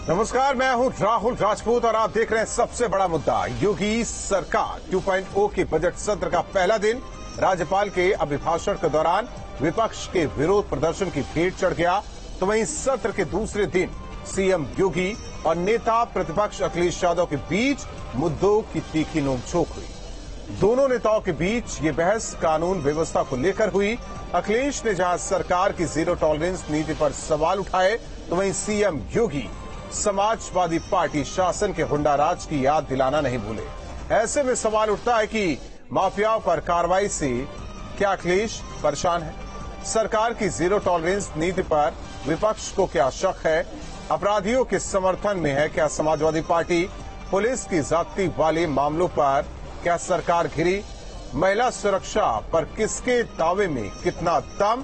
नमस्कार, मैं हूं राहुल राजपूत और आप देख रहे हैं सबसे बड़ा मुद्दा। योगी सरकार 2.0 के बजट सत्र का पहला दिन राज्यपाल के अभिभाषण के दौरान विपक्ष के विरोध प्रदर्शन की भीड़ चढ़ गया, तो वहीं सत्र के दूसरे दिन सीएम योगी और नेता प्रतिपक्ष अखिलेश यादव के बीच मुद्दों की तीखी नोकझोंक हुई। दोनों नेताओं के बीच ये बहस कानून व्यवस्था को लेकर हुई। अखिलेश ने जहां सरकार की जीरो टॉलरेंस नीति पर सवाल उठाए, तो वहीं सीएम योगी समाजवादी पार्टी शासन के हुंडा राज की याद दिलाना नहीं भूले। ऐसे में सवाल उठता है कि माफियाओं पर कार्रवाई से क्या अखिलेश परेशान है? सरकार की जीरो टॉलरेंस नीति पर विपक्ष को क्या शक है? अपराधियों के समर्थन में है क्या समाजवादी पार्टी? पुलिस की जाति वाले मामलों पर क्या सरकार घिरी? महिला सुरक्षा पर किसके दावे में कितना दम?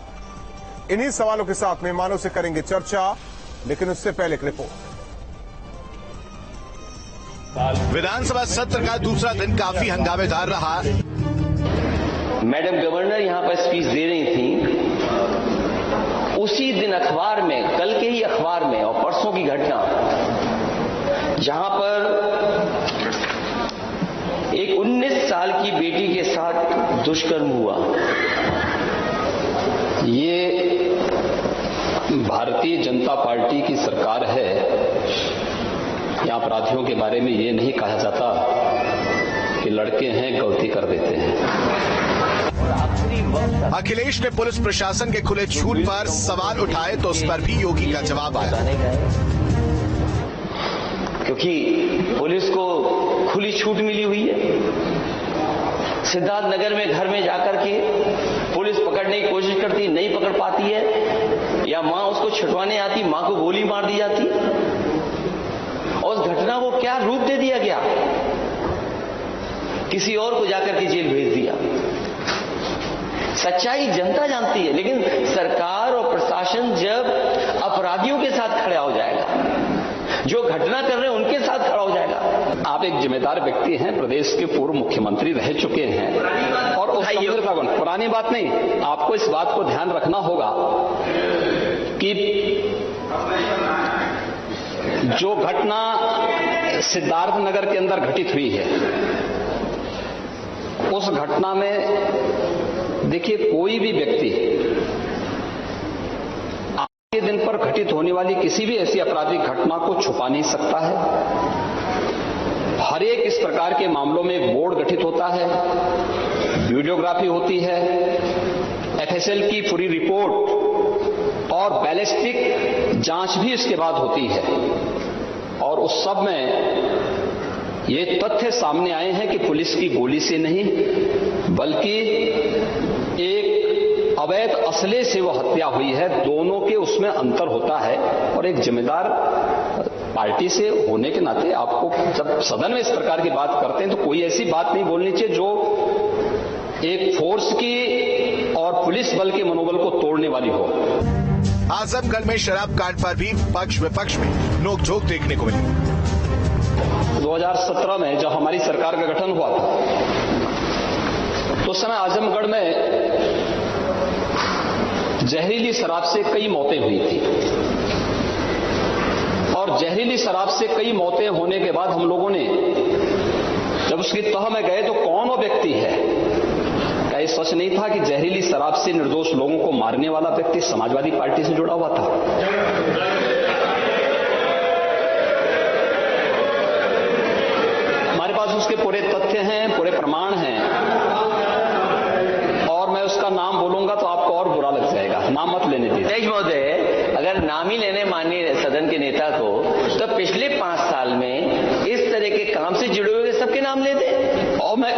इन्हीं सवालों के साथ मेहमानों से करेंगे चर्चा, लेकिन उससे पहले एक रिपोर्ट। विधानसभा सत्र का दूसरा दिन काफी हंगामेदार रहा। मैडम गवर्नर यहां पर स्पीच दे रही थी, उसी दिन अखबार में, कल के ही अखबार में और परसों की घटना, जहां पर एक 19 साल की बेटी के साथ दुष्कर्म हुआ। ये भारतीय जनता पार्टी की सरकार है। यहां अपराधियों के बारे में ये नहीं कहा जाता कि लड़के हैं गलती कर देते हैं। अखिलेश ने पुलिस प्रशासन के खुले झूठ पर सवाल उठाए, तो उस पर भी योगी का जवाब आया। क्योंकि पुलिस को खुली छूट मिली हुई है। सिद्धार्थनगर में घर में जाकर के पुलिस पकड़ने की कोशिश करती, नहीं पकड़ पाती है, या मां उसको छुड़वाने आती, मां को गोली मार दी जाती। और उस घटना को क्या रूप दे दिया गया, किसी और को जाकर के जेल भेज दिया। सच्चाई जनता जानती है, लेकिन सरकार और प्रशासन जब अपराधियों के साथ खड़ा हो जाएगा, जो घटना कर रहे हैं उनके साथ खड़ा हो जाएगा। आप एक जिम्मेदार व्यक्ति हैं, प्रदेश के पूर्व मुख्यमंत्री रह चुके हैं, और उस पुरानी बात नहीं, आपको इस बात को ध्यान रखना होगा कि जो घटना सिद्धार्थनगर के अंदर घटित हुई है, उस घटना में देखिए, कोई भी व्यक्ति आज के दिन पर घटित होने वाली किसी भी ऐसी आपराधिक घटना को छुपा नहीं सकता है। हर एक इस प्रकार के मामलों में एक बोर्ड गठित होता है, वीडियोग्राफी होती है, एफएसएल की पूरी रिपोर्ट और बैलिस्टिक जांच भी इसके बाद होती है। और उस सब में ये तथ्य सामने आए हैं कि पुलिस की गोली से नहीं, बल्कि एक अवैध असले से वो हत्या हुई है। दोनों के उसमें अंतर होता है, और एक जिम्मेदार पार्टी से होने के नाते आपको जब सदन में इस प्रकार की बात करते हैं, तो कोई ऐसी बात नहीं बोलनी चाहिए जो एक फोर्स की और पुलिस बल के मनोबल को तोड़ने वाली हो। आजमगढ़ में शराब कांड पर भी पक्ष विपक्ष में नोकझोंक देखने को मिली। 2017 में जब हमारी सरकार का गठन हुआ था, तो उस समय आजमगढ़ में जहरीली शराब से कई मौतें हुई थी, और जहरीली शराब से कई मौतें होने के बाद हम लोगों ने जब उसकी तह में गए, तो कौन वो व्यक्ति है? क्या ये सच नहीं था कि जहरीली शराब से निर्दोष लोगों को मारने वाला व्यक्ति समाजवादी पार्टी से जुड़ा हुआ था? हमारे पास उसके पूरे तथ्य हैं, पूरे प्रमाण हैं, और मैं उसका नाम बोलूंगा तो आपको और बुरा लग जाएगा। नाम मत लेने दीजिए। अध्यक्ष महोदय, अगर नाम ही लेने माननीय सदन के नेता को, तो पिछले 5 साल में इस तरह के काम से जुड़े हुए सबके नाम ले दे। और मैं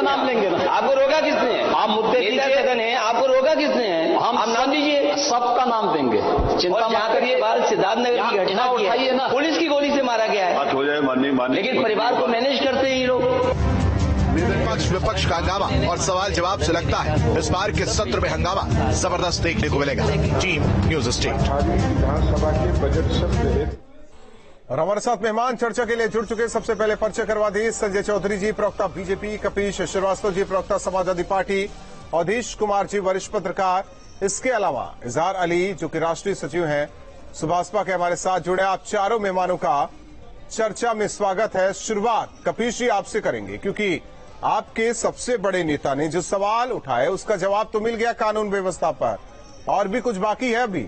नाम लेंगे ना। आपको रोका किसने? आप मुद्दे नेता सदन है, आपको रोका किसने है? हम नाम दीजिए, सबका नाम देंगे, चिंता मत करिए। बात सिद्धार्थनगर की घटना उठाइए ना, पुलिस की गोली से मारा गया है, बात हो जाए माननीय, लेकिन परिवार को मैनेज करते हैं ये लोग। पक्ष विपक्ष का हंगामा और सवाल जवाब से लगता है इस बार के सत्र में हंगामा जबरदस्त देखने को मिलेगा। Team news state. विधानसभा के बजट सत्र और हमारे साथ मेहमान चर्चा के लिए जुड़ चुके। सबसे पहले परिचय करवा दी संजय चौधरी जी, प्रवक्ता बीजेपी, कपीश श्रीवास्तव जी, प्रवक्ता समाजवादी पार्टी, अवधेश कुमार जी, वरिष्ठ पत्रकार, इसके अलावा इजहार अली जो कि राष्ट्रीय सचिव हैं, सुभाषपा के हमारे साथ जुड़े आप चारों मेहमानों का चर्चा में स्वागत है। शुरुआत कपीश जी आपसे करेंगे, क्योंकि आपके सबसे बड़े नेता ने जो सवाल उठाए उसका जवाब तो मिल गया कानून व्यवस्था पर, और भी कुछ बाकी है अभी।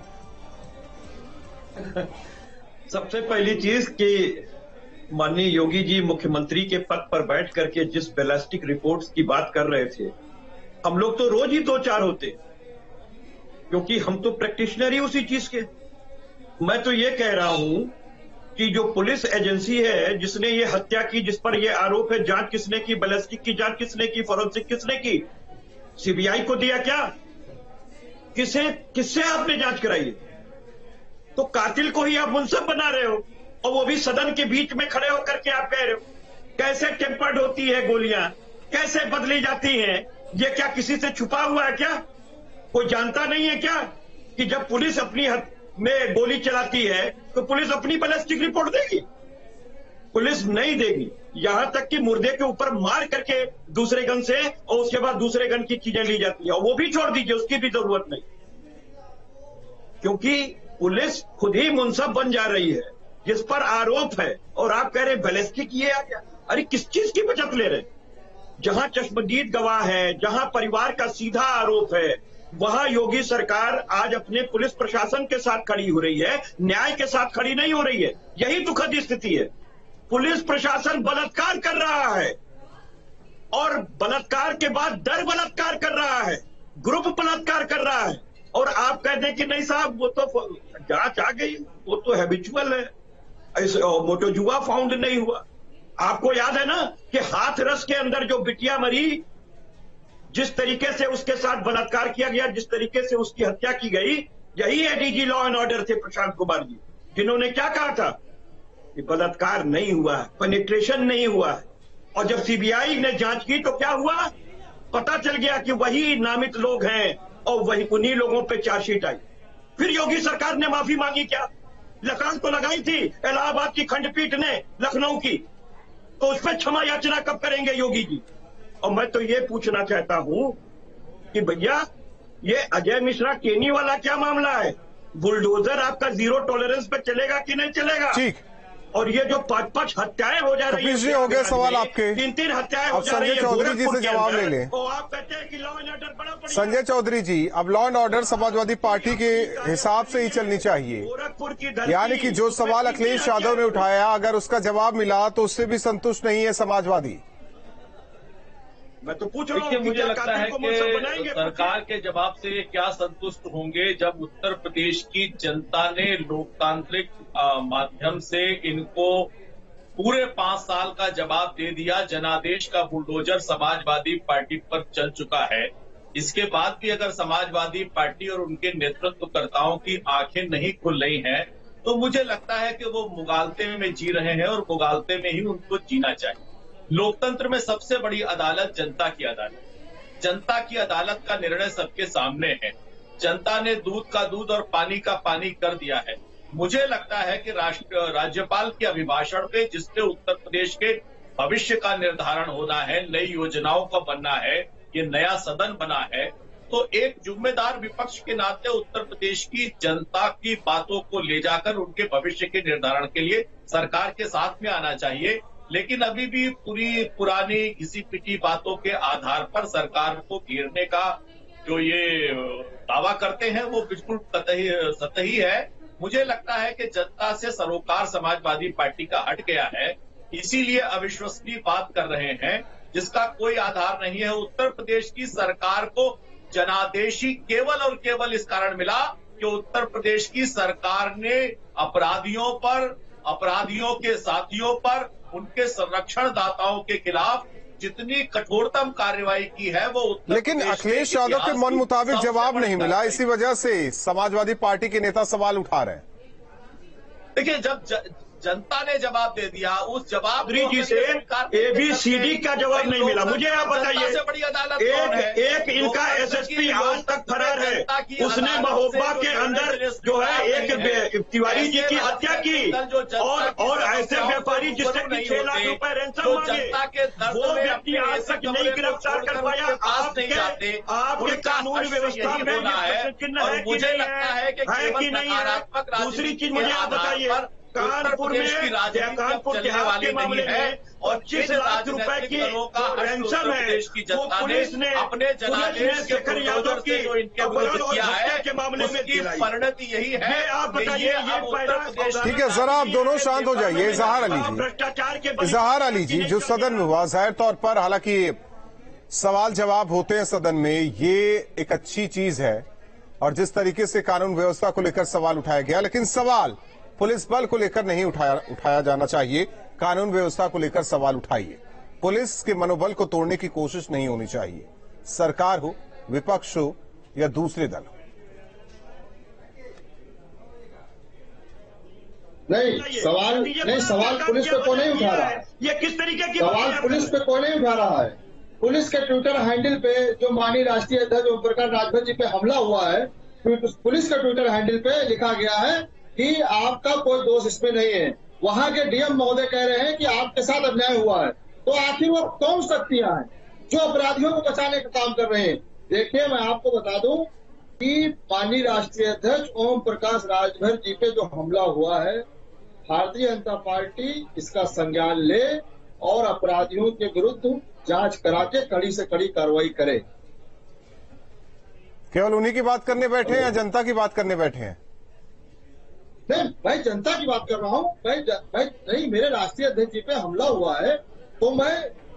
सबसे पहली चीज कि माननीय योगी जी मुख्यमंत्री के पद पर बैठ करके जिस बैलिस्टिक रिपोर्ट्स की बात कर रहे थे, हम लोग तो रोज ही 2-4 होते, क्योंकि हम तो प्रैक्टिशनर ही उसी चीज के। मैं तो ये कह रहा हूं कि जो पुलिस एजेंसी है जिसने ये हत्या की, जिस पर ये आरोप है, जांच किसने की, बैलिस्टिक की जांच किसने की, फोरेंसिक किसने की? सीबीआई को दिया क्या? किससे आपने जांच कराई? तो कातिल को ही आप मुंसब बना रहे हो, और वो भी सदन के बीच में खड़े होकर के आप कह रहे हो। कैसे टेम्पर्ड होती है गोलियां, कैसे बदली जाती हैं? ये क्या किसी से छुपा हुआ है क्या? कोई जानता नहीं है क्या कि जब पुलिस अपनी में गोली चलाती है तो पुलिस अपनी बैलिस्टिक रिपोर्ट देगी? पुलिस नहीं देगी। यहां तक कि मुर्दे के ऊपर मार करके दूसरे गन से, और उसके बाद दूसरे गन की चीजें ली जाती है, और वो भी छोड़ दीजिए, उसकी भी जरूरत नहीं, क्योंकि पुलिस खुद ही मुंसब बन जा रही है जिस पर आरोप है, और आप कह रहे बैलिस्टिक ये आ गया। अरे किस चीज की बचत ले रहे? जहां चश्मदीद गवाह है, जहां परिवार का सीधा आरोप है, वहां योगी सरकार आज अपने पुलिस प्रशासन के साथ खड़ी हो रही है, न्याय के साथ खड़ी नहीं हो रही है। यही दुखद स्थिति है। पुलिस प्रशासन बलात्कार कर रहा है, और बलात्कार के बाद दर बलात्कार कर रहा है, ग्रुप बलात्कार कर रहा है, और आप कह दें कि नहीं साहब वो तो जांच आ गई, वो तो हैबिचुअल है, वो तो जुआ फाउंड नहीं हुआ। आपको याद है ना कि हाथरस के अंदर जो बिटिया मरी, जिस तरीके से उसके साथ बलात्कार किया गया, जिस तरीके से उसकी हत्या की गई, यही एडीजी लॉ एंड ऑर्डर थे प्रशांत कुमार जी, जिन्होंने क्या कहा था कि बलात्कार नहीं हुआ है, पेनिट्रेशन नहीं हुआ है। और जब सीबीआई ने जांच की तो क्या हुआ? पता चल गया कि वही नामित लोग हैं, और वही उन्हीं लोगों पे चार्जशीट आई। फिर योगी सरकार ने माफी मांगी क्या? लकान तो लगाई थी इलाहाबाद की खंडपीठ ने, लखनऊ की, तो उस पर क्षमा याचना कब करेंगे योगी जी? और मैं तो ये पूछना चाहता हूं कि भैया ये अजय मिश्रा केनी वाला क्या मामला है? बुलडोजर आपका 0 टॉलरेंस पे चलेगा कि नहीं चलेगा? ठीक। और ये जो 5-5 हत्याएं हो जा रही है, हो गए सवाल आपके, 3-3 हत्याएं हो जा रही है, संजय चौधरी जी से जवाब ले लें। तो आप कहते हैं कि लॉ एंड ऑर्डर बड़ा बढ़िया। संजय चौधरी जी, अब law and order Samajwadi party के हिसाब से ही चलनी चाहिए, गोरखपुर की यानी कि जो सवाल अखिलेश यादव ने उठाया, अगर उसका जवाब मिला तो उससे भी संतुष्ट नहीं है समाजवादी। मैं तो पूछ रहा देखिए, हूं मुझे लगता है कि सरकार के जवाब से क्या संतुष्ट होंगे जब उत्तर प्रदेश की जनता ने लोकतांत्रिक माध्यम से इनको पूरे 5 साल का जवाब दे दिया। जनादेश का बुलडोजर समाजवादी पार्टी पर चल चुका है। इसके बाद भी अगर समाजवादी पार्टी और उनके नेतृत्वकर्ताओं की आंखें नहीं खुल रही हैं, तो मुझे लगता है कि वो मुगालते में जी रहे हैं, और मुगालते में ही उनको जीना चाहिए। लोकतंत्र में सबसे बड़ी अदालत जनता की अदालत। जनता की अदालत का निर्णय सबके सामने है। जनता ने दूध का दूध और पानी का पानी कर दिया है। मुझे लगता है कि राज्यपाल के अभिभाषण पे, जिससे उत्तर प्रदेश के भविष्य का निर्धारण होना है, नई योजनाओं का बनना है, ये नया सदन बना है, तो एक जिम्मेदार विपक्ष के नाते उत्तर प्रदेश की जनता की बातों को ले जाकर उनके भविष्य के निर्धारण के लिए सरकार के साथ में आना चाहिए। लेकिन अभी भी पुरानी घिसी पिटी बातों के आधार पर सरकार को घेरने का जो ये दावा करते हैं वो बिल्कुल सतही है। मुझे लगता है कि जनता से सरोकार समाजवादी पार्टी का हट गया है, इसीलिए अविश्वसनीय बात कर रहे हैं जिसका कोई आधार नहीं है। उत्तर प्रदेश की सरकार को जनादेशी केवल और केवल इस कारण मिला कि उत्तर प्रदेश की सरकार ने अपराधियों पर, अपराधियों के साथियों पर, उनके संरक्षणदाताओं के खिलाफ जितनी कठोरतम कार्रवाई की है वो उत्तर, लेकिन अखिलेश यादव के मन मुताबिक जवाब नहीं मिला, इसी वजह से समाजवादी पार्टी के नेता सवाल उठा रहे हैं। देखिए, जनता ने जवाब दे दिया, उस जवाब जी से ABCD का जवाब नहीं मिला। मुझे आप बताइए, से बड़ी अदालत कौन है? एक इनका SSP आज तक फरार है, उसने महोबा के अंदर जो है एक तिवारी जी की हत्या की, और ऐसे व्यापारी जिससे 6 लाख रुपए रैंसम मांगे, वो व्यक्ति आज तक नहीं गिरफ्तार कर पाया। आपके कानून व्यवस्था में है, मुझे लगता है कि नहीं है। दूसरी चीज मुझे आप बताइए, कानपुर चलने वाली मामले में और 25 लाख रुपए की रैंसम है, वो पुलिस ने अपने जनादेश शेखर यादव की जो इनके विरुद्ध किया है के मामले में की परिणति यही है। आप बताइए, ठीक है, जरा आप दोनों शांत हो जाइए। इजहार अली जी, भ्रष्टाचार के इजहार अली जी, जो सदन में हुआ, जाहिर तौर पर हालांकि सवाल जवाब होते हैं सदन में, ये एक अच्छी चीज है, और जिस तरीके से कानून व्यवस्था को लेकर सवाल उठाया गया, लेकिन सवाल पुलिस बल को लेकर नहीं उठाया जाना चाहिए। कानून व्यवस्था को लेकर सवाल उठाइए, पुलिस के मनोबल को तोड़ने की कोशिश नहीं होनी चाहिए, सरकार हो, विपक्ष हो या दूसरे दल हो। सवाल पुलिस पे कौन नहीं उठा रहा है? ये किस तरीके की सवाल पुलिस पे कौन नहीं उठा रहा है? पुलिस के ट्विटर हैंडल पे जो माननीय राष्ट्रीय अध्यक्ष ओम प्रकाश राजभर जी पे हमला हुआ है, पुलिस के ट्विटर हैंडल पे लिखा गया है कि आपका कोई दोष इसमें नहीं है। वहां के DM महोदय कह रहे हैं कि आपके साथ अन्याय हुआ है। तो आखिर वो कौन शक्तियां हैं जो अपराधियों को बचाने का काम कर रहे हैं? देखिए, मैं आपको बता दूं कि माननीय राष्ट्रीय अध्यक्ष ओम प्रकाश राजभर जी पे जो हमला हुआ है, भारतीय जनता पार्टी इसका संज्ञान ले और अपराधियों के विरुद्ध जांच करा के कड़ी से कड़ी कार्रवाई करे। केवल उन्हीं की बात करने बैठे हैं या जनता की बात करने बैठे हैं? नहीं भाई, जनता की बात कर रहा हूँ भाई नहीं, मेरे राष्ट्रीय अध्यक्ष जी पे हमला हुआ है तो मैं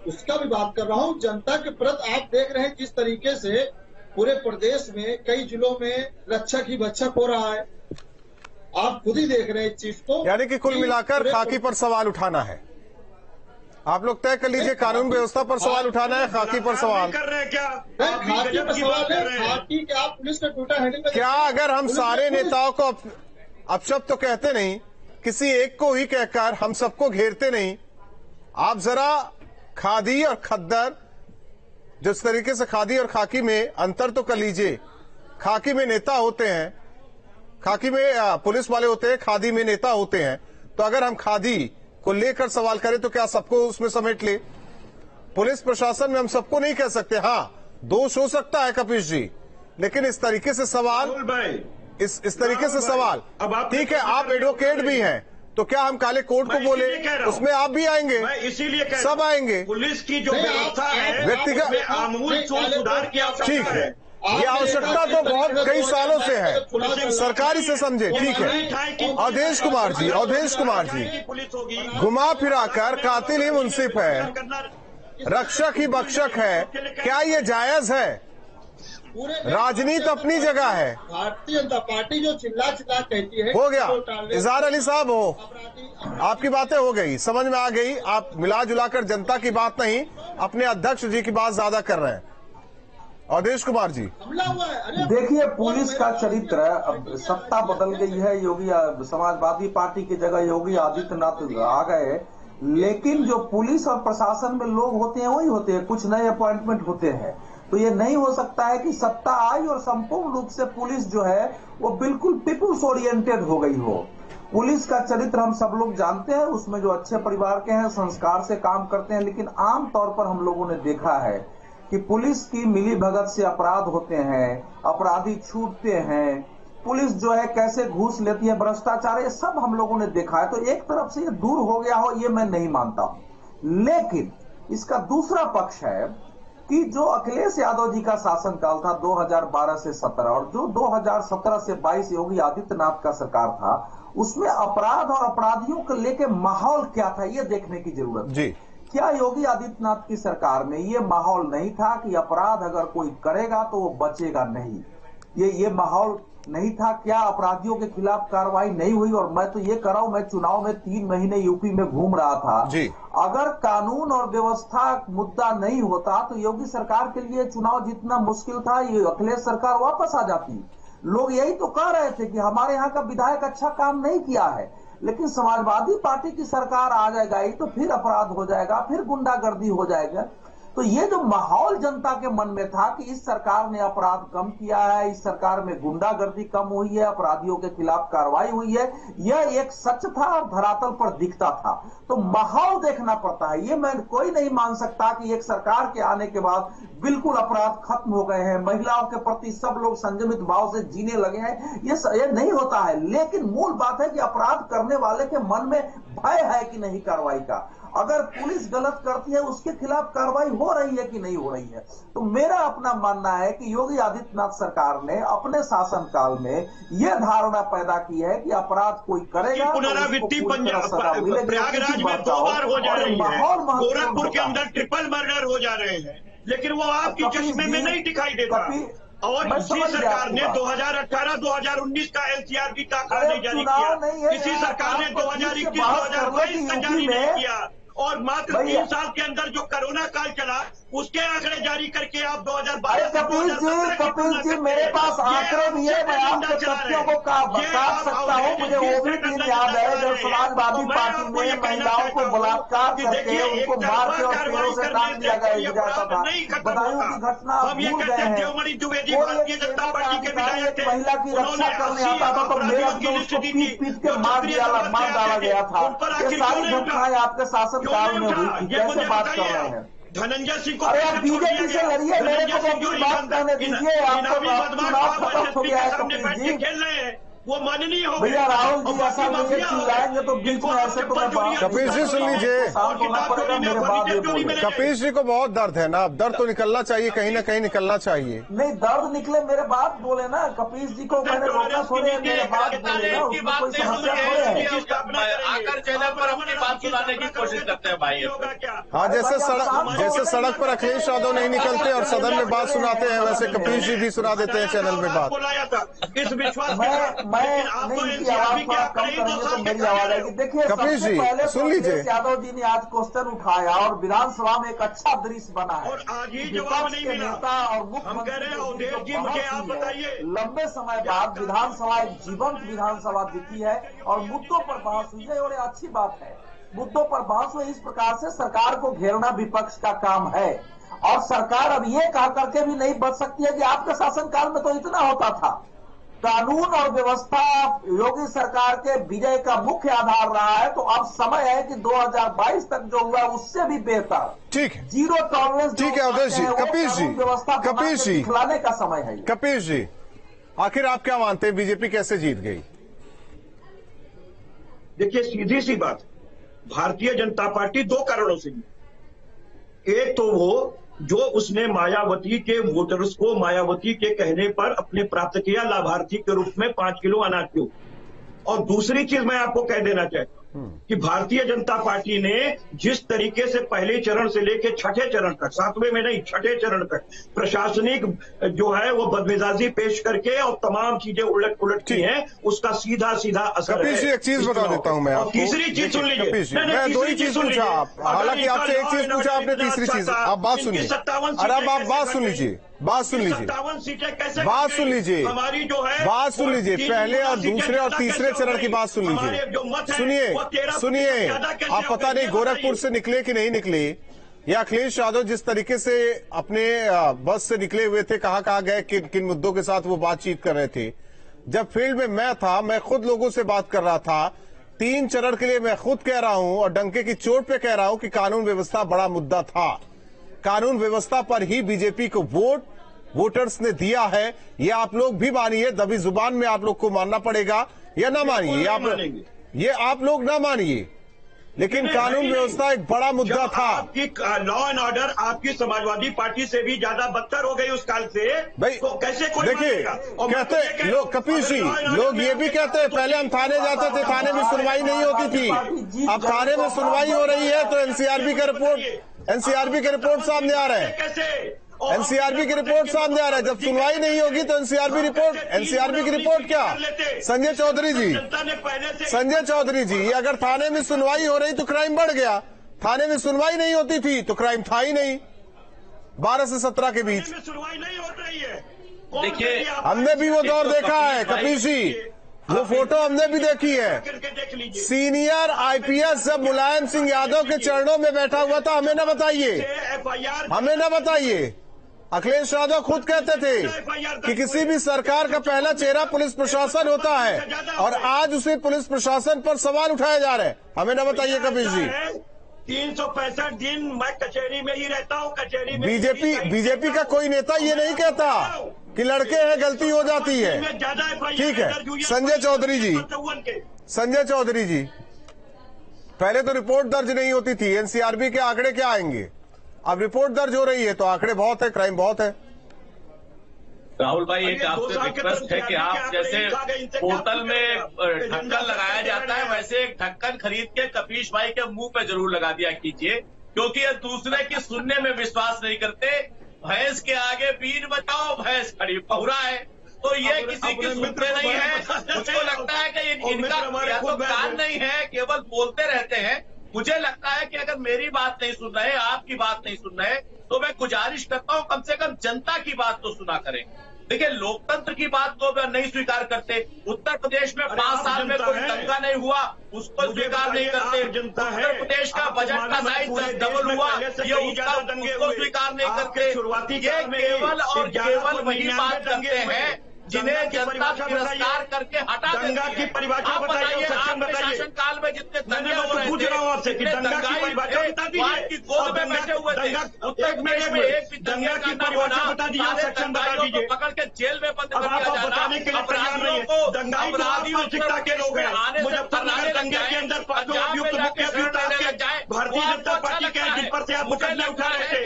उसका भी बात कर रहा हूँ। जनता के प्रति आप देख रहे हैं जिस तरीके से पूरे प्रदेश में कई जिलों में रक्षक ही भक्षक हो रहा है, आप खुद ही देख रहे हैं इस चीज को। यानी कि कुल मिलाकर खाकी पर सवाल उठाना है। आप लोग तय कर लीजिए, कानून व्यवस्था पर सवाल उठाना है, खाकी पर सवाल कर रहे हैं क्या? खाकी पर सवाल है, खाकी के आप पुलिस के ट्विटर हैंडल पे क्या अगर हम सारे नेताओं को अपशब्द तो कहते नहीं, किसी एक को ही कहकर हम सबको घेरते नहीं? आप जरा खादी और खद्दर, जिस तरीके से खादी और खाकी में अंतर तो कर लीजिए। खाकी में नेता होते हैं, खाकी में पुलिस वाले होते हैं, खादी में नेता होते हैं। तो अगर हम खादी को लेकर सवाल करें तो क्या सबको उसमें समेट ले? पुलिस प्रशासन में हम सबको नहीं कह सकते। हाँ, दोष हो सकता है कपिश जी, लेकिन इस तरीके से सवाल, इस तरीके से सवाल, ठीक है, आप एडवोकेट भी हैं, तो क्या हम काले कोर्ट को बोले? उसमें आप भी आएंगे, इसीलिए सब आएंगे। पुलिस की जो व्यवस्था है, व्यक्तिगत आमूल सुधार की आवश्यकता ठीक है, ये आवश्यकता तो बहुत कई सालों से है, सरकारी से समझे, ठीक है। अवधेश कुमार जी, घुमा फिरा कर कातिल ही मुंसिफ है, रक्षक ही बख्शक है, क्या ये जायज है? राजनीति अपनी जगह है। भारतीय जनता पार्टी जो चिल्ला कहती है, हो गया। इजहार अली साहब, हो, आपकी बातें हो गई, समझ में आ गई। आप मिला जुलाकर जनता की बात नहीं, अपने अध्यक्ष जी की बात ज्यादा कर रहे हैं। अवधेश कुमार जी, देखिए, पुलिस का चरित्र, अब सत्ता बदल गई है, योगी समाजवादी पार्टी की जगह योगी आदित्यनाथ आ गए, लेकिन जो पुलिस और प्रशासन में लोग होते हैं वही होते हैं, कुछ नए अपॉइंटमेंट होते हैं। तो ये नहीं हो सकता है कि सत्ता आई और संपूर्ण रूप से पुलिस जो है वो बिल्कुल पीपुल्स ओरिएंटेड हो गई हो। पुलिस का चरित्र हम सब लोग जानते हैं, उसमें जो अच्छे परिवार के हैं, संस्कार से काम करते हैं, लेकिन आम तौर पर हम लोगों ने देखा है कि पुलिस की मिली भगत से अपराध होते हैं, अपराधी छूटते हैं, पुलिस जो है कैसे घूस लेती है, भ्रष्टाचार, ये सब हम लोगों ने देखा है। तो एक तरफ से ये दूर हो गया हो, ये मैं नहीं मानता हूं। लेकिन इसका दूसरा पक्ष है कि जो अखिलेश यादव जी का शासनकाल था 2012 से 17 और जो 2017 से 22 योगी आदित्यनाथ का सरकार था, उसमें अपराध और अपराधियों को लेकर माहौल क्या था, ये देखने की जरूरत है। क्या योगी आदित्यनाथ की सरकार में ये माहौल नहीं था कि अपराध अगर कोई करेगा तो वो बचेगा नहीं? ये माहौल नहीं था? क्या अपराधियों के खिलाफ कार्रवाई नहीं हुई? और मैं तो ये कर रहा हूं, मैं चुनाव में 3 महीने यूपी में घूम रहा था जी। अगर कानून और व्यवस्था मुद्दा नहीं होता तो योगी सरकार के लिए चुनाव जीतना मुश्किल था, ये अखिलेश सरकार वापस आ जाती। लोग यही तो कह रहे थे कि हमारे यहाँ का विधायक अच्छा काम नहीं किया है, लेकिन समाजवादी पार्टी की सरकार आ जाएगा तो फिर अपराध हो जाएगा, फिर गुंडागर्दी हो जाएगा। तो ये जो माहौल जनता के मन में था कि इस सरकार ने अपराध कम किया है, इस सरकार में गुंडागर्दी कम हुई है, अपराधियों के खिलाफ कार्रवाई हुई है, यह एक सच था और धरातल पर दिखता था। तो माहौल देखना पड़ता है। ये मैं कोई नहीं मान सकता कि एक सरकार के आने के बाद बिल्कुल अपराध खत्म हो गए हैं, महिलाओं के प्रति सब लोग संयमित भाव से जीने लगे हैं, ये नहीं होता है। लेकिन मूल बात है कि अपराध करने वाले के मन में भय है कि नहीं कार्रवाई का। अगर पुलिस गलत करती है उसके खिलाफ कार्रवाई हो रही है कि नहीं हो रही है। तो मेरा अपना मानना है कि योगी आदित्यनाथ सरकार ने अपने शासनकाल में यह धारणा पैदा की है कि अपराध कोई करेगा पुनरावृत्ति प्रयागराज में 2 बार हो जा रही है, गोरखपुर के अंदर ट्रिपल मर्डर हो जा रहे हैं, लेकिन वो आपकी चश्मे में नहीं दिखाई देता। और इसी सरकार ने 2018-2019 का एलसीआरबी का आंकड़ा नहीं जारी किया, इसी सरकार ने 2021-2022 का जारी नहीं किया, और मात्र 3 साल के अंदर जो कोरोना काल चला उसके आंकड़े जारी करके आप 2022 कपिल जी मेरे पास आंकड़े भी है, मैं आपके तथ्यों को काट सकता हूँ। मुझे वो भी दिन याद है जब समाजवादी पार्टी ने महिलाओं को बलात्कार करके उनको मार के और पेड़ों से टांग दिया जाता था। बदायूं की घटना भूल गए हैं। महिला की रक्षा करने आता था तो मेरठ में उसको पीट के मार डाला गया था। ये सारी घटनाएं आपके शासनकाल में हुई थी। कैसे बात कर रहे हैं? धनंजय सिंह को अरे आप बीजेपी से लड़िए, मेरे को तो बात करने दीजिए। आपको चुनाव खत्म हो गया है कपिल जी, खेल रहे हैं, वो माननीय हो भैया। राहुल जी ऐसा मुझे चिल्लाएंगे तो बीच में ऐसे तो कपिल जी सुन लीजिए, मेरे बाद ये बोले। कपिल जी को बहुत दर्द है ना, अब दर्द तो निकलना चाहिए, कहीं ना कहीं निकलना चाहिए। नहीं दर्द निकले मेरे बात बोले ना, कपिल जी को मैंने रोका थोड़े, मेरे बात बोले ना, उसमें कोई समस्या थोड़े है। आकर चैनल पर अपनी बात सुनाने की कोशिश करते हैं भाई। हाँ, जैसे सड़क पर अखिलेश यादव नहीं निकलते और सदन में बात सुनाते हैं, वैसे कपिल जी भी सुना देते हैं चैनल में बात। इस विश्वास मैं नहीं की आवाज थोड़ा कम करेंगे तो मेरी आवाज आएगी। देखिए कपिल जी सुन लीजिए, यादव जी ने आज क्वेश्चन उठाया और विधानसभा में एक अच्छा दृश्य बना है, और आज ही जवाब नहीं मिला। और मुख्यमंत्री लंबे समय बाद विधानसभा एक जीवंत विधानसभा दिखी है और मुद्दों पर बहस हुई है, और अच्छी बात है। मुद्दों पर बहस हुई, इस प्रकार से सरकार को घेरना विपक्ष का काम है। और सरकार अब ये कह करके भी नहीं बच सकती है कि आपके शासनकाल में तो इतना होता था। कानून और व्यवस्था योगी सरकार के विजय का मुख्य आधार रहा है। तो अब समय है कि 2022 तक जो हुआ उससे भी बेहतर, ठीक है, जीरो टॉलरेंस, ठीक है अवधेश जी, कपिल जी खिलाने का समय है। कपिल जी आखिर आप क्या मानते हैं, बीजेपी कैसे जीत गई? देखिए सीधी सी बात, भारतीय जनता पार्टी 2 कारणों से जीती। एक तो वो जो उसने मायावती के वोटर्स को मायावती के कहने पर अपने प्राप्त किया लाभार्थी के रूप में 5 किलो अनाज के। और दूसरी चीज मैं आपको कह देना चाहता हूं कि भारतीय जनता पार्टी ने जिस तरीके से पहले चरण से लेकर 6ठे चरण तक, 7वें में नहीं 6ठे चरण तक प्रशासनिक जो है वो बदमिजाजी पेश करके और तमाम चीजें उलट की हैं, उसका सीधा असर है। कपिल जी एक चीज बता देता हूं मैं आपको, तीसरी चीज सुन लीजिए, मैं 2 ही चीज पूछा, हालांकि आपसे एक चीज पूछा आपने, तीसरी चीज आप बात सुनिए। अरे अब आप बात सुन लीजिए, बात सुन लीजिए, 57 सीटें कैसे बात सुन लीजिए, हमारी जो है बात सुन लीजिए, पहले और दूसरे और तीसरे चरण की बात सुन लीजिए। सुनिए, आप पता नहीं गोरखपुर से निकले कि नहीं निकले, या अखिलेश यादव जिस तरीके से अपने बस से निकले हुए थे, कहां गए, किन मुद्दों के साथ वो बातचीत कर रहे थे। जब फील्ड में मैं था, मैं खुद लोगों से बात कर रहा था। 3 चरण के लिए मैं खुद कह रहा हूं और डंके की चोट पे कह रहा हूं कि कानून व्यवस्था बड़ा मुद्दा था। कानून व्यवस्था पर ही बीजेपी को वोटर्स ने दिया है। ये आप लोग भी मानिए, दबी जुबान में आप लोग को मानना पड़ेगा या ना मानिए, ये आप लोग ना मानिए, लेकिन कानून व्यवस्था एक बड़ा मुद्दा था। आपकी लॉ एंड ऑर्डर आपकी समाजवादी पार्टी से भी ज्यादा बदतर हो गई उस काल से भाई, तो कैसे कोई देखिए कहते लोग, कपिल जी लोग ये भी कहते हैं पहले हम थाने जाते थे, थाने में सुनवाई नहीं होती थी, अब थाने में सुनवाई हो रही है। तो एनसीआरबी का रिपोर्ट सामने आ रहा है, एनसीआरबी की रिपोर्ट सामने आ रहा है। जब सुनवाई नहीं होगी तो एनसीआरबी की रिपोर्ट क्या? संजय चौधरी जी अगर थाने में सुनवाई हो रही तो क्राइम बढ़ गया, थाने में सुनवाई नहीं होती थी तो क्राइम था ही नहीं। 12 से 17 के बीच सुनवाई नहीं हो रही है। देखिए हमने भी वो दौर देखा है कपिल जी, वो फोटो हमने भी देखी है। करके देख लीजिए। सीनियर आईपीएस जब मुलायम सिंह यादव के चरणों में बैठा हुआ था, हमें न बताइए, FIR हमें न बताइए। अखिलेश यादव खुद कहते थे कि किसी भी सरकार का पहला चेहरा पुलिस प्रशासन होता है, और आज उसी पुलिस प्रशासन पर सवाल उठाए जा रहे हैं। हमें न बताइए कपिल जी। 365 दिन मैं कचहरी में ही रहता हूँ। कचहरी में बीजेपी का कोई नेता ये नहीं कहता कि लड़के हैं गलती हो जाती है। ठीक है, संजय चौधरी जी, पहले तो रिपोर्ट दर्ज नहीं होती थी, एनसीआरबी के आंकड़े क्या आएंगे? अब रिपोर्ट दर्ज हो रही है तो आंकड़े बहुत है, क्राइम बहुत है। राहुल भाई, एक आपसे रिक्वेस्ट है कि आप जैसे होटल में ढक्कन लगाया जाता है, वैसे एक ढक्कन खरीद के कपीश भाई के मुंह पे जरूर लगा दिया कीजिए, क्योंकि ये दूसरे की सुनने में विश्वास नहीं करते। भैंस के आगे बीन बचाओ, भैंस खड़ी पहुरा है, तो ये किसी की सुनते नहीं है। मुझको लगता है कि इनका या तो कान नहीं है, केवल बोलते रहते हैं। मुझे लगता है कि अगर मेरी बात नहीं सुन रहे, आपकी बात नहीं सुन रहे, तो मैं गुजारिश करता हूं कम से कम जनता की बात तो सुना करें। देखिए, लोकतंत्र की बात तो नहीं स्वीकार करते। उत्तर प्रदेश में 5 साल में कोई दंगा नहीं हुआ, उसको स्वीकार नहीं करते। उत्तर प्रदेश का बजट का साइज डबल हुआ, ये उसको स्वीकार नहीं करते। ये केवल और केवल वही बात करते हैं जिन्हें जनता तिरस्कार करके हटा देती है। परिभाषा बताइए, आपके शासन काल में जितने दंगे हो रहे पूछ रहा हूँ आपसे कि दंगा की परिभाषा बता दीजिए। की गोद में बैठे हुए थे। उत्तर प्रदेश में एक भी दंगा की परिभाषा बता दीजिए, सेक्शन बता दीजिए। पकड़ के जेल में बंद कर दिया जाना। बताने के लिए तैयार नहीं है। दंगाई मानसिकता के लोग हैं। मुजफ्फरनगर दंगे के अंदर अभियुक्त मुख्य अभियुक्त भारतीय जनता पार्टी के, जिन पर से आप मुकदमे उठा रहे थे,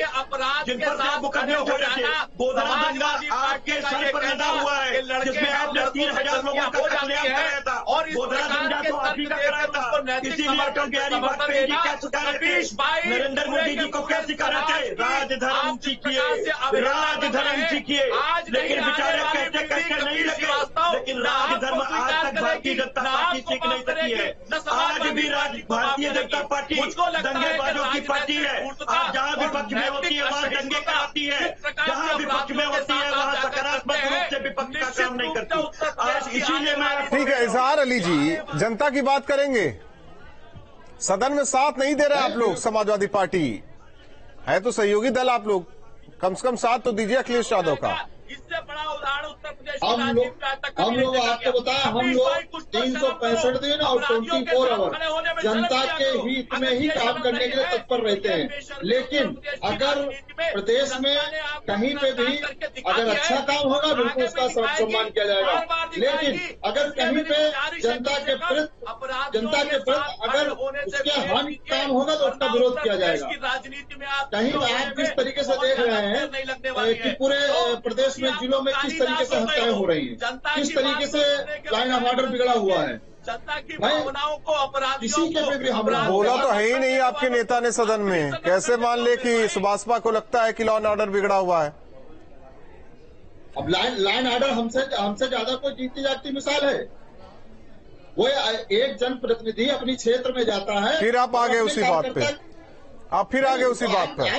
जिन पर से आप मुकदमे उठा रहे थे। गोधरा दंगा आपके सर पर लदा हुआ है, जिसमें आपने 3000 लोगों का कत्लेआम कराया था। और गोधरा दंगा तो आप ही का कराया था। इसीलिए अटल बिहारी वाजपेयी जी क्या सिखा रहे थे, नरेंद्र मोदी जी को क्या सिखा रहे थे? राजधर्म सीखिए, राजधर्म सीखिए। लेकिन बेचारे कहते कहते नहीं लगे, लेकिन राजधर्म आज तक भारतीय जनता पार्टी सीख नहीं सकी है। आज भी भारतीय जनता पार्टी दंगेबाजों की पार्टी है। आप जहाँ विपक्ष में होती है वहाँ दंगे कराती है, जहाँ विपक्ष में होती है वहाँ सकारात्मक रूप से विपक्ष का काम नहीं करती। आज इसीलिए मैं ठीक है, इजहार अली जी, जनता की बात करेंगे। सदन में साथ नहीं दे रहे आप लोग, समाजवादी पार्टी है तो सहयोगी दल आप लोग, कम से कम साथ तो दीजिए अखिलेश यादव का। इससे बड़ा उदाहरण उत्तर प्रदेश हम लोग आपको बताया, हम लोग 365 दिन और 24 आवर जनता के हित में ही काम करने के लिए तत्पर रहते हैं। लेकिन अगर प्रदेश में कहीं पे भी अगर अच्छा काम होगा बिल्कुल उसका सम्मान किया जाएगा। लेकिन अगर कहीं पे जनता के प्रति अगर उसके हानि काम होगा तो उसका विरोध किया जाएगा। कहीं आप जिस तरीके से देख रहे हैं कि पूरे प्रदेश में जिलों में किस तरीके से हत्याएं हो रही है, किस तरीके से लाइन ऑफ ऑर्डर बिगड़ा हुआ है, किसी के भी हमला बोला तो है ही नहीं आपके नेता ने सदन में। कैसे मान ले कि सुभाषपा को लगता है कि लॉ एंड ऑर्डर बिगड़ा हुआ है? अब लाइन ऑर्डर हमसे ज्यादा कोई जीती जागती मिसाल है। वो एक जनप्रतिनिधि अपनी क्षेत्र में जाता है, फिर आप आगे उसी बात पे, आप फिर आगे उसी बात पे।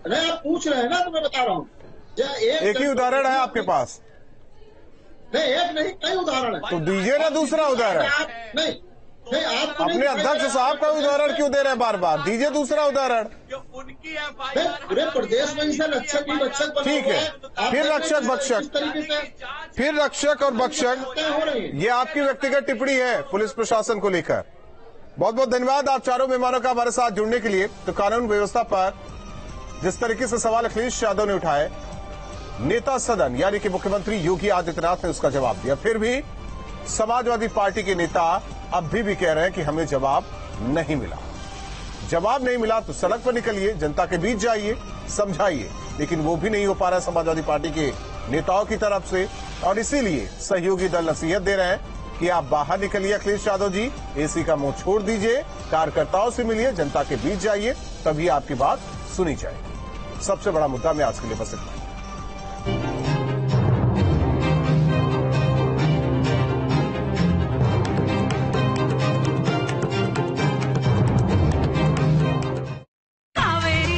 नहीं, आप पूछ रहे हैं ना, तो मैं बता रहा हूँ। एक ही उदाहरण है आपके पास? नहीं, एक नहीं, कई उदाहरण है। तो दीजिए ना दूसरा उदाहरण। नहीं, आप अपने अध्यक्ष साहब का उदाहरण क्यों दे रहे हैं बार बार? दीजिए दूसरा उदाहरण। पूरे प्रदेश में इसे रक्षक ही बक्षक, ठीक है, फिर रक्षक बक्षक, फिर रक्षक और बक्षक, ये आपकी व्यक्तिगत टिप्पणी है पुलिस प्रशासन को लेकर। बहुत बहुत धन्यवाद आप चारों मेहमानों का हमारे साथ जुड़ने के लिए। तो कानून व्यवस्था पर जिस तरीके से सवाल अखिलेश यादव ने उठाए, नेता सदन यानी कि मुख्यमंत्री योगी आदित्यनाथ ने उसका जवाब दिया। फिर भी समाजवादी पार्टी के नेता अब भी कह रहे हैं कि हमें जवाब नहीं मिला। जवाब नहीं मिला तो सड़क पर निकलिए, जनता के बीच जाइए, समझाइए, लेकिन वो भी नहीं हो पा रहा है समाजवादी पार्टी के नेताओं की तरफ से। और इसीलिए सहयोगी दल नसीहत दे रहे हैं कि आप बाहर निकलिए अखिलेश यादव जी, एसी का मुंह छोड़ दीजिए, कार्यकर्ताओं से मिलिए, जनता के बीच जाइए, तभी आपकी बात सुनी जाएगी। सबसे बड़ा मुद्दा में आज के लिए बस इतना।